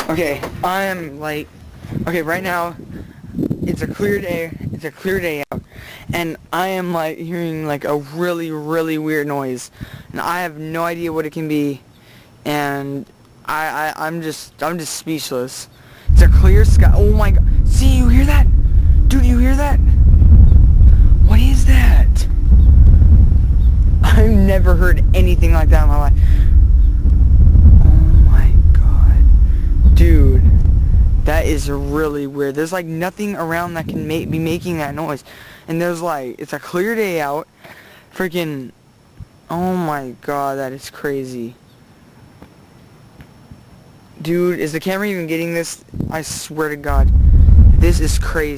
Okay, I am like, okay, right now, it's a clear day out, and I am like hearing like a really, really weird noise, and I have no idea what it can be, and I'm just speechless. It's a clear sky. Oh my god, see, you hear that? Dude, you hear that? What is that? I've never heard anything like that in my life. Oh my god. Dude, that is really weird. There's like nothing around that can be making that noise. And there's like, it's a clear day out. Freaking, oh my god, that is crazy. Dude, is the camera even getting this? I swear to god. This is crazy.